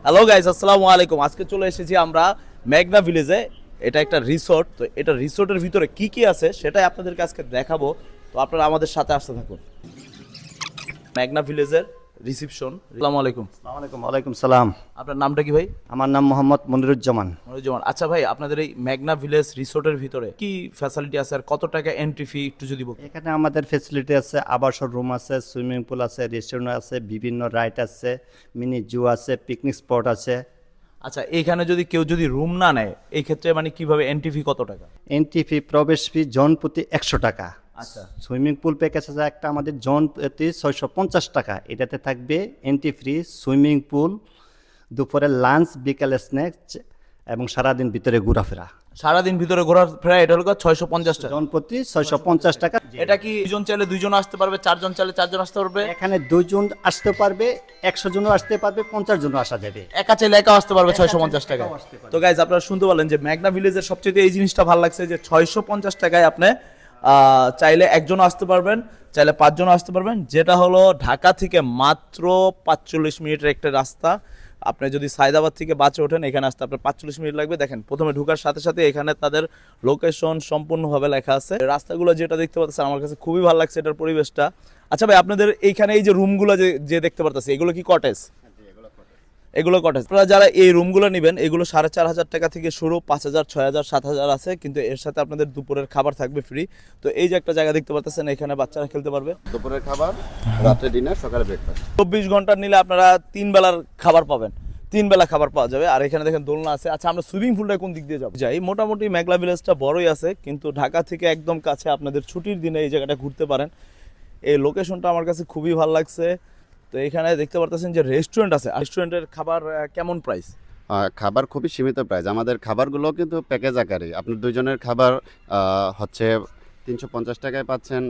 Hello guys, আসসালামু আলাইকুম। আজকে চলে এসেছি আমরা মেঘনা ভিলেজে। এটা একটা রিসোর্ট। তো এটা রিসোর্টের ভিতরে কি কি আছে সেটাই আপনাদেরকে আজকে দেখাবো। তো আপনারা আমাদের সাথে আসতে থাকুন। মেঘনা ভিলেজের রিসেপশন। আসসালামু আলাইকুম। আসসালামু আলাইকুম। ওয়ালাইকুম সালাম। আপনার নামটা কি ভাই? আমার নাম মোহাম্মদ মনিরুজ্জামান। মনিরুজ্জামান। আচ্ছা ভাই, আপনাদের এই মেঘনা ভিলেজ রিসোর্টের ভিতরে কি ফ্যাসিলিটি আছে আর কত টাকা এন্ট্রি ফি একটু যদি বলেন। এখানে আমাদের ফেসিলিটি আছে, আবাসন রুম আছে, সুইমিং পুল আছে, রেস্টুরেন্ট আছে, বিভিন্ন রাইড আছে, মিনি জু আছে, পিকনিক স্পট আছে। আচ্ছা, এইখানে যদি কেউ যদি রুম না নেয় এই ক্ষেত্রে মানে কিভাবে এন্ট্রি ফি কত টাকা? এন্ট্রি ফি, প্রবেশ ফি জন প্রতি 100 টাকা। আচ্ছা। সুইমিং পুল প্যাকেজ আছে একটা আমাদের জন প্রতি 650 টাকা। এটাতে থাকবে এন্ট্রি ফ্রি, সুইমিং পুল, দুপুরে লাঞ্চ, বিকালে স্ন্যাক্স এবং সারাদিন ভিতরে ঘোরাফেরা। সারাদিন ভিতরে ঘোরার ফেরা এটা হলো 650 টাকা। জন প্রতি 650 টাকা। এটা কি দুজন চাইলে দুইজন আসতে পারবে, চারজন চাইলে চারজন আসতে পারবে? এখানে 2 জন আসতে পারবে, 100 জনও আসতে পারবে, 50 জনও আসা যাবে। একা চাইলে একা আসতে পারবে 650 টাকা। তো গাইজ, আপনারা শুনতে পারলেন যে মেঘনা ভিলেজের সবচেয়ে এই জিনিসটা ভালো লাগছে যে 650 টাকায় আপনি চাইলে একজন আসতে পারবেন, চাইলে 5 জন আসতে পারবেন। যেটা হলো ঢাকা থেকে মাত্র 45 মিনিটের একটা রাস্তা। আপনি যদি সায়দাবাদ থেকে বাসে ওঠেন এখানে আসতে আপনার 45 মিনিট লাগবে। দেখেন, প্রথমে ঢোকার সাথে সাথে এখানে তাদের লোকেশন সম্পূর্ণভাবে লেখা আছে। রাস্তাগুলো যেটা দেখতে পাচ্ছেন আমার কাছে খুবই ভালো লাগছে, এটার পরিবেশটা। আচ্ছা ভাই, আপনাদের এইখানে এই যে রুমগুলো যে দেখতে পারতেছি এগুলো কি কটেজ? এগুলো কটেজ। আপনারা যারা এই রুমগুলো নেবেন এগুলো 4,500 টাকা থেকে শুরু, 5,000, 6,000, 7,000 আছে, কিন্তু এর সাথে আপনাদের দুপুরের খাবার থাকবে ফ্রি। তো এই যে একটা জায়গা দেখতে পাচ্ছেন, এখানে বাচ্চারা খেলতে পারবে। দুপুরের খাবার, রাতে ডিনার, সকালে ব্রেকফাস্ট। 24 ঘন্টা নিলে আপনারা 3 বেলার খাবার পাবেন, 3 বেলা খাবার পাওয়া যাবে। আর এখানে দেখেন দোলনা আছে। আচ্ছা, আমরা সুইমিং পুলটা কোন দিক দিয়ে যাবো? যাই, মোটামুটি মেঘলা ভিলেজটা বড়ই আছে, কিন্তু ঢাকা থেকে একদম কাছে। আপনাদের ছুটির দিনে এই জায়গাটা ঘুরতে পারেন। এই লোকেশনটা আমার কাছে খুবই ভালো লাগছে। তো এখানে দেখতে পারতেছেন যে রেস্টুরেন্ট আছে। রেস্টুরেন্টের খাবার কেমন প্রাইস? খাবার খুবই সীমিত প্রাইস। আমাদের খাবারগুলো কিন্তু প্যাকেজ আকারে। আপনার দুইজনের খাবার হচ্ছে 350 টাকায় পাচ্ছেন।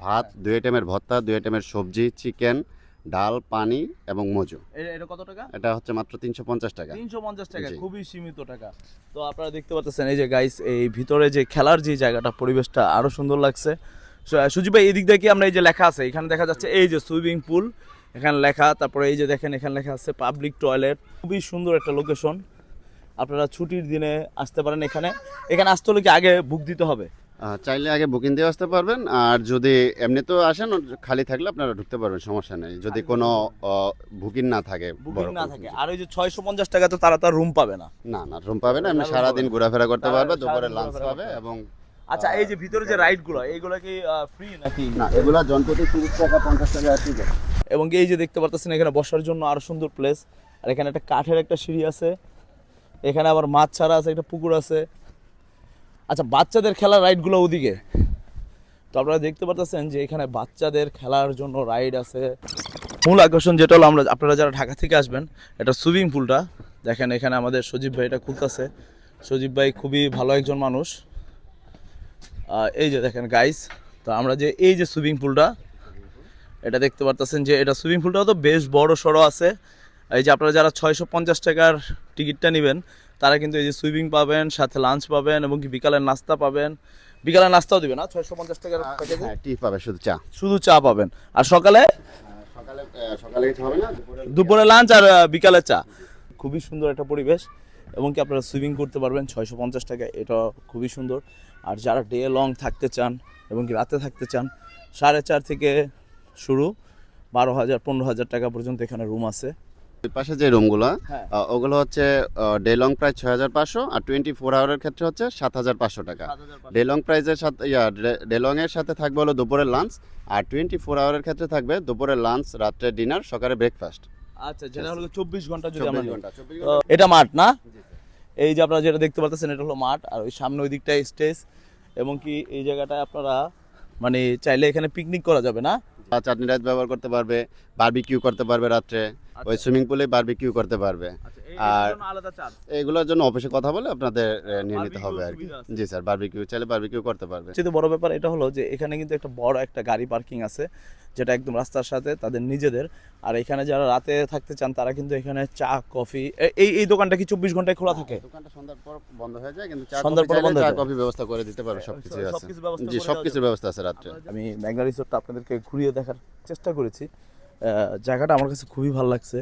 ভাত, 2 আইটেমের ভর্তা, 2 আইটেমের সবজি, চিকেন, ডাল, পানি এবং মজু। এটা কত টাকা? এটা হচ্ছে মাত্র 350 টাকা। 350 টাকা, জি। খুবই সীমিত টাকা। তো আপনারা দেখতে পাচ্ছেন এই যে গাইস, এই ভিতরে যে খেলার যে জায়গাটা, পরিবেশটা আরো সুন্দর লাগছে। সুজিব ভাই, এই দিক দিয়ে কি আমরা এই যে লেখা আছে এখানে দেখা যাচ্ছে এই যে সুইমিং পুল এখানে লেখা, তারপরে এই যে দেখেন এখানে লেখা আছে পাবলিক টয়লেট। খুবই সুন্দর একটা লোকেশন। আপনারা ছুটির দিনে আসতে পারেন। এখানে আসতে হলে কি আগে বুক দিতে হবে? চাইলে আগে বুকিং দিয়ে আসতে পারবেন, আর যদি এমনিতেও আসেন খালি থাকলে আপনারা ঢুকতে পারবেন, সমস্যা নেই, যদি কোনো বুকিং না থাকে। বুকিং না থাকে। আর ওই যে 650 টাকা তো তারা তার রুম পাবে না। না না, রুম পাবে না। এমনি সারাদিন ঘোরাফেরা করতে পারবে, দুপুরে লাঞ্চ পাবে এবং আচ্ছা, এই যে ভিতরে যে রাইডগুলো এইগুলো কি ফ্রি নাকি? না, এগুলা জনপ্রতি 30 টাকা 50 টাকা আছে। এবং এই যে দেখতে পাচ্ছেন এখানে বসার জন্য আরো সুন্দর প্লেস। আর এখানে একটা কাঠের একটা সিঁড়ি আছে। এখানে আবার মাছ ছাড়া আছে, একটা পুকুর আছে। আচ্ছা, বাচ্চাদের খেলার রাইডগুলো ওদিকে। তো আপনারা দেখতে পাচ্ছেন যে এখানে বাচ্চাদের খেলার জন্য রাইড আছে। মূল আকর্ষণ যেটা হলো, আপনারা যারা ঢাকা থেকে আসবেন, এটা সুইমিং পুলটা দেখেন। এখানে আমাদের সজীব ভাই এটা খুলতেছে। সজীব ভাই খুবই ভালো একজন মানুষ। এই যে দেখেন গাইস, তো আমরা যে এই যে সুইমিং পুলটা এটা দেখতে পারতেছেন যে এটা সুইমিং পুলটাও তো বেশ বড় সড়ো আছে। এই যে আপনারা যারা 650 টাকার টিকিটটা নেবেন তারা কিন্তু এই যে সুইমিং পাবেন, সাথে লাঞ্চ পাবেন এবং কি বিকালের নাস্তা পাবেন। বিকালের নাস্তাও দিবে না 650 টাকার প্যাকেজে? হ্যাঁ, টি পাবে, শুধু চা। শুধু চা পাবেন। আর সকালে সকালে কিছু হবে না, দুপুরে লাঞ্চ আর বিকালে চা। খুবই সুন্দর একটা পরিবেশ এবং কি আপনারা সুইমিং করতে পারবেন 650 টাকায়। এটা খুবই সুন্দর। আর যারা ডে লং থাকতে চান এবং কি রাতে থাকতে চান, 4.5 থেকে শুরু, 12,000 15,000 টাকা পর্যন্ত এখানে রুম আছে। ওই পাশে যে রুমগুলো, হ্যাঁ। ওগুলো হচ্ছে ডে লং প্রাইস 6,500, আর 24 আওয়ারের ক্ষেত্রে হচ্ছে 7,500 টাকা। ডে লং প্রাইসের সাথে ডে লং এর সাথে থাকবে হলো দুপুরের লাঞ্চ, আর 24 আওয়ারের ক্ষেত্রে থাকবে দুপুরের লাঞ্চ, রাত্রে ডিনার, সকালে ব্রেকফাস্ট। আচ্ছা, যেটা হলো 24 ঘন্টা যদি আমরা 24 নিই। ঘন্টা, 24 তো এটা মাঠ না? এই যে আপনারা যেটা দেখতে পাচ্ছেন এটা হলো মাঠ, আর ওই সামনে ওই দিকটায় স্টেজ। এবং কি এই জায়গাটায় আপনারা মানে চাইলে এখানে পিকনিক করা যাবে না? চাটনি রাইস ব্যবহার করতে পারবে, বারবিকিউ করতে পারবে রাত্রে, ওই সুইমিং পুলে বারবিকিউ করতে পারবে। আর আলাদা চার্জ। এগুলোর জন্য অফিসে কথা বলে আপনাদের নিয়ে নিতে হবে আর কি। সুবিধা আছে। জি স্যার, বারবিকিউ চাইলে বারবিকিউ করতে পারবে। সবচেয়ে বড় ব্যাপার এটা হলো যে এখানে কিন্তু একটা বড় একটা গাড়ি পার্কিং আছে, যেটা একদম রাস্তার সাথে তাদের নিজেদের। আর এখানে যারা রাতে থাকতে চান তারা কিন্তু এখানে চা কফি, এই দোকানটা কি 24 ঘন্টায় খোলা থাকে? দোকানটা সন্ধ্যার পর বন্ধ হয়ে যায়, কিন্তু চা সন্ধ্যার কফি পর চাইলে বন্ধ চা হয়ে যায়। কফি ব্যবস্থা করে দিতে পারবে, সবকিছু আছে। সবকিছু ব্যবস্থা জি, করে সবকিছুর দেওয়া ব্যবস্থা আছে রাত্রে। আমি মেঘনা রিসোর্টটা আপনাদেরকে ঘুরিয়ে দেখার চেষ্টা করেছি। জায়গাটা আমার কাছে খুবই ভালো লাগছে।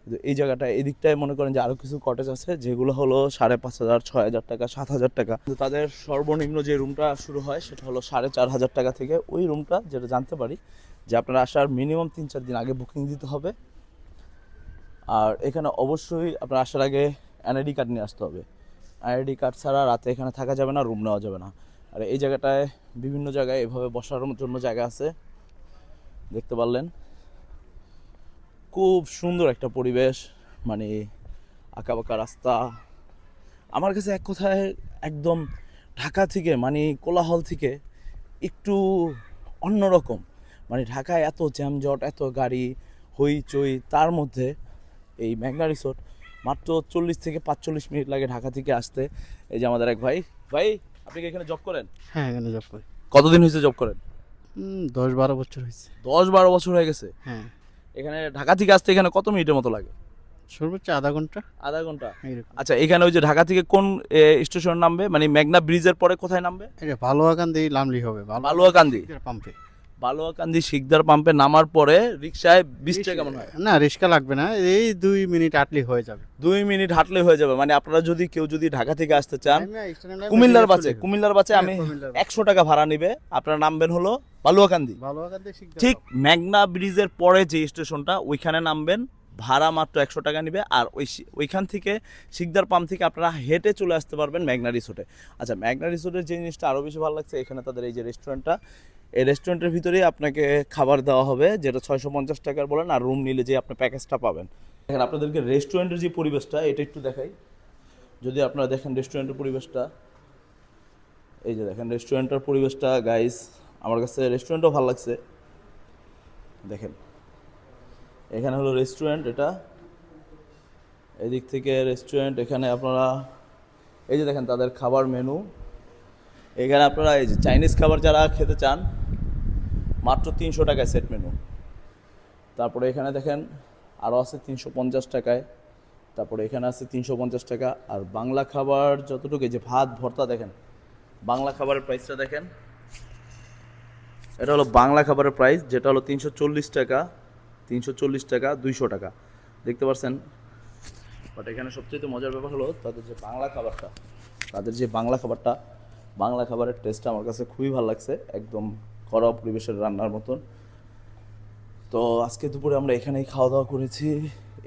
কিন্তু এই জায়গাটা এদিকটায় মনে করেন যে আরও কিছু কটেজ আছে যেগুলো হলো 5,500, 6,000 টাকা, 7,000 টাকা। কিন্তু তাদের সর্বনিম্ন যে রুমটা শুরু হয় সেটা হলো 4,500 টাকা থেকে। ওই রুমটা যেটা জানতে পারি যে আপনারা আসার মিনিমাম 3-4 দিন আগে বুকিং দিতে হবে। আর এখানে অবশ্যই আপনার আসার আগে এনআইডি কার্ড নিয়ে আসতে হবে। এনআইডি কার্ড ছাড়া রাতে এখানে থাকা যাবে না, রুম নেওয়া যাবে না। আর এই জায়গাটায় বিভিন্ন জায়গায় এভাবে বসার জন্য জায়গা আছে, দেখতে পারলেন। খুব সুন্দর একটা পরিবেশ, মানে আঁকাবাঁকা রাস্তা। আমার কাছে এক কথায় একদম ঢাকা থেকে, মানে কোলাহল থেকে একটু অন্যরকম। মানে ঢাকায় এত জ্যামজট, এত গাড়ি হইচই, তার মধ্যে এই মেঘনা রিসোর্ট মাত্র 40 থেকে 45 মিনিট লাগে ঢাকা থেকে আসতে। এই যে আমাদের এক ভাই, আপনি কি এখানে জব করেন? হ্যাঁ, এখানে জব করি। কতদিন হয়েছে জব করেন? 10-12 বছর হয়েছে। 10-12 বছর হয়ে গেছে। হ্যাঁ, এখানে ঢাকা থেকে আসতে এখানে কত মিনিটের মতো লাগে? সর্বোচ্চ আধা ঘন্টা আধা ঘন্টা। এরকম। আচ্ছা, এখানে ওই যে ঢাকা থেকে কোন স্টেশন নামবে, মানে মেঘনা ব্রিজের পরে কোথায় নামবে? এটা ভালোয়াকান দিয়ে নামলি হবে। বালুয়াকান্দি। পাম্পে বালুয়াকান্দি শিকদার পাম্পে নামার পরে রিক্সায় 20 টাকা মনে হয়। না, রিক্সা লাগবে না, এই 2 মিনিট হাঁটলেই হয়ে যাবে। 2 মিনিট হাঁটলে হয়ে যাবে। মানে আপনারা যদি কেউ ঢাকা থেকে আসতে চান, কুমিল্লার কুমিল্লার বাসে আমি 100 টাকা ভাড়া নিবে, আপনারা নামবেন হলো বালুয়াকান্দি। ভালোয়াকান দিয়ে শিখতে ঠিক মেঘনা ব্রিজের পরে যে স্টেশনটা ওইখানে নামবেন, ভাড়া মাত্র 100 টাকা নিবে। আর ওইখান থেকে শিকদার পাম্প থেকে আপনারা হেঁটে চলে আসতে পারবেন মেঘনা রিসোর্টে। আচ্ছা, মেঘনা রিসোর্টের যে জিনিসটা আরও বেশি ভালো লাগছে, এখানে তাদের এই যে রেস্টুরেন্টটা, এই রেস্টুরেন্টের ভিতরেই আপনাকে খাবার দেওয়া হবে, যেটা 650 টাকার বলেন। আর রুম নিলে যে আপনি প্যাকেজটা পাবেন। দেখেন আপনাদেরকে রেস্টুরেন্টের যে পরিবেশটা, এটা একটু দেখাই। যদি আপনারা দেখেন রেস্টুরেন্টের পরিবেশটা, এই যে দেখেন রেস্টুরেন্টের পরিবেশটা গাইস, আমার কাছে রেস্টুরেন্টও ভালো লাগছে। দেখেন এখানে হলো রেস্টুরেন্ট, এটা এদিক থেকে রেস্টুরেন্ট। এখানে আপনারা এই যে দেখেন তাদের খাবার মেনু। এখানে আপনারা এই যে চাইনিজ খাবার যারা খেতে চান, মাত্র 300 টাকায় সেট মেনু। তারপরে এখানে দেখেন আরও আছে 350 টাকায়। তারপরে এখানে আছে 350 টাকা। আর বাংলা খাবার যতটুকু, এই যে ভাত ভর্তা দেখেন, বাংলা খাবারের প্রাইসটা দেখেন। এটা হলো বাংলা খাবারের প্রাইস, যেটা হলো 340 টাকা, 340 টাকা, 200 টাকা, দেখতে পাচ্ছেন। বাট এখানে সবচেয়ে মজার ব্যাপার হলো তাদের যে বাংলা খাবারটা, বাংলা খাবারের টেস্টটা আমার কাছে খুবই ভালো লাগছে, একদম ঘরোয়া পরিবেশের রান্নার মতন। তো আজকে দুপুরে আমরা এখানেই খাওয়া দাওয়া করেছি।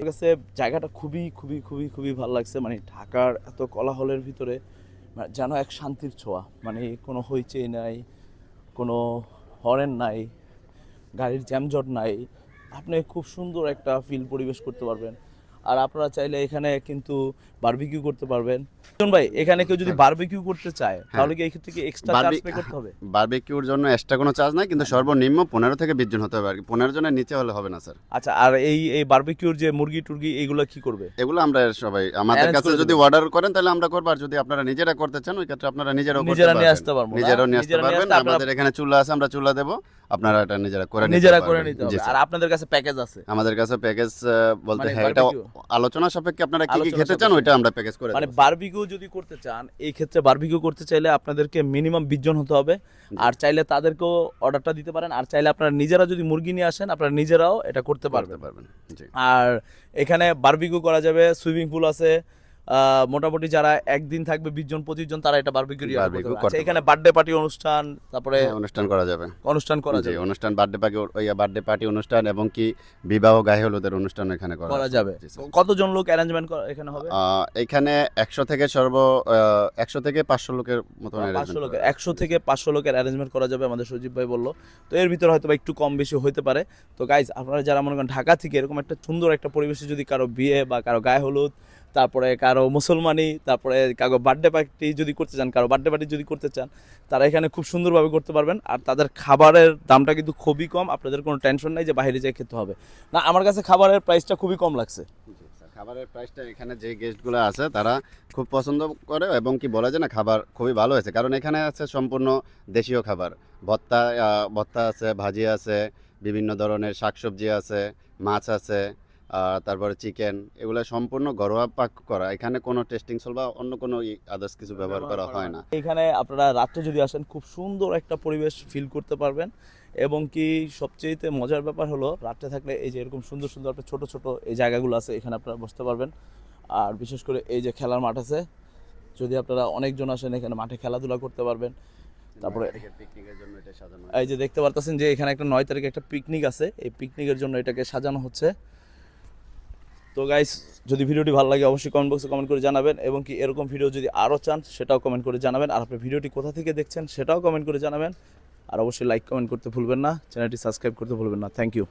এর কাছে জায়গাটা খুবই খুবই খুবই খুবই ভালো লাগছে। মানে ঢাকার এত কোলাহলের ভিতরে যেন এক শান্তির ছোঁয়া। মানে কোনো হইচই নাই, কোনো হরেন নাই, গাড়ির জ্যামজট নাই। আপনি খুব সুন্দর একটা পরিবেশ করতে পারবেন। আর আপনারা চাইলে এখানে কিন্তু বারবিকিউ করতে পারবেন। ভাই, এখানে কেউ যদি বারবিকিউ করতে চায় তাহলে কি এই ক্ষেত্রে কি এক্সট্রা চার্জ পে করতে হবে? বারবিকিউর জন্য এক্সট্রা কোনো চার্জ নাই, কিন্তু সর্বনিম্ন 15 থেকে 20 জন হতে হবে আর কি। 15 জনের নিচে হলে হবে না স্যার। আচ্ছা, আর এই বারবিকিউর যে মুরগি টুরগি এগুলো কি করবে? এগুলো আমরা সবাই আমাদের Arrange কাছে করে যদি দেবেন। অর্ডার করেন তাহলে আমরা করব। আর যদি আপনারা নিজেরা করতে চান, ওই ক্ষেত্রে আপনারা নিজেরাও করতে নিজেরা নিয়ে পারবেন। আসতে পারবো না? নিজেরাও নিয়ে আসতে নিজেরা নিয়ে পারবেন। আসতে আপনারা- আমাদের এখানে চুলা আছে, আমরা চুলা দেব, আপনারা এটা নিজেরা করে নিতে নিজেরা করে পারবেন। নিতে জি হবে। স্যার। আর আপনাদের কাছে প্যাকেজ আছে? আমাদের কাছে প্যাকেজ বলতে মানে হ্যাঁ, এটা barbecue? আলোচনা সাপেক্ষে আপনারা কি কি আলোচনা খেতে চান সাপেক্ষে। ওইটা আমরা প্যাকেজ করে মানে দেব। বারবিকিউ যদি করতে চান, এই ক্ষেত্রে বারবিকিউ করতে চাইলে আপনাদেরকে মিনিমাম 20 জন হতে হবে। আর চাইলে তাদেরকেও অর্ডারটা দিতে পারেন। আর চাইলে আপনারা নিজেরা যদি মুরগি নিয়ে আসেন, আপনারা নিজেরাও এটা করতে পারবেন। জি। আর এখানে বারবিকিউ করা যাবে, সুইমিং পুল আছে। মোটামুটি যারা একদিন থাকবে 20 জন 25 জন, তারা এটা বারবিকিউ Barbecue করতে করতে পারে। এখানে বার্থডে পার্টি অনুষ্ঠান, তারপরে হ্যাঁ, অনুষ্ঠান করা যাবে। অনুষ্ঠান করা জি, যাবে। অনুষ্ঠান বার্থডে পার্টি অনুষ্ঠান এবং কি বিবাহ গায়ে হলুদের অনুষ্ঠান এখানে করা যাবে। জি, স্যার। কতজন লোক অ্যারেঞ্জমেন্ট এখানে হবে? এখানে 100 থেকে 500 লোকের মতো 100 থেকে 500 লোকের অ্যারেঞ্জমেন্ট করা যাবে, আমাদের সজীব ভাই বললো। তো এর ভিতরে হয়তো বা একটু কম বেশি হইতে পারে। তো গাইজ, আপনারা যারা মনে করেন ঢাকা থেকে এরকম একটা সুন্দর একটা পরিবেশে যদি কারো বিয়ে বা কারো গায়ে হলুদ, তারপরে কারো মুসলমানি, তারপরে কারো বার্থডে পার্টি যদি করতে চান, তারা এখানে খুব সুন্দরভাবে করতে পারবেন। আর তাদের খাবারের দামটা কিন্তু খুবই কম, আপনাদের কোনো টেনশন নাই যে বাইরে যেয়ে খেতে হবে না। আমার কাছে খাবারের প্রাইসটা খুবই কম লাগছে। খাবারের প্রাইসটা এখানে যে গেস্টগুলো আছে তারা খুব পছন্দ করে এবং কি বলা যায় না, খাবার খুবই ভালো হয়েছে। কারণ এখানে আছে সম্পূর্ণ দেশীয় খাবার, ভর্তা আছে, ভাজি আছে, বিভিন্ন ধরনের শাকসবজি আছে, মাছ আছে, তারপরে চিকেন, এগুলো সম্পূর্ণ ঘরোয়া পাক করা। এখানে কোনো টেস্টিং সল বা অন্য কোনো আদার্স কিছু ব্যবহার করা হয় না। এখানে আপনারা রাত্রে যদি আসেন, খুব সুন্দর একটা পরিবেশ ফিল করতে পারবেন। এবং কি সবচেয়েতে মজার ব্যাপার হলো রাত্রে থাকলে এই যে এরকম সুন্দর সুন্দর আপনার ছোটো ছোটো এই জায়গাগুলো আছে, এখানে আপনারা বসতে পারবেন। আর বিশেষ করে এই যে খেলার মাঠ আছে, যদি আপনারা অনেকজন আসেন এখানে মাঠে খেলাধুলা করতে পারবেন। তারপরে পিকনিকের জন্য এটা সাজানো এই যে দেখতে পারতেছেন যে এখানে একটা 9 তারিখে একটা পিকনিক আছে, এই পিকনিকের জন্য এটাকে সাজানো হচ্ছে। তো গাইস, যদি ভিডিওটি ভালো লাগে অবশ্যই কমেন্ট বক্সে কমেন্ট করে জানাবেন, এবং কি এরকম ভিডিও যদি আরও চান সেটাও কমেন্ট করে জানাবেন। আর আপনি ভিডিওটি কোথা থেকে দেখছেন সেটাও কমেন্ট করে জানাবেন। আর অবশ্যই লাইক কমেন্ট করতে ভুলবেন না, চ্যানেলটি সাবস্ক্রাইব করতে ভুলবেন না। Thank you.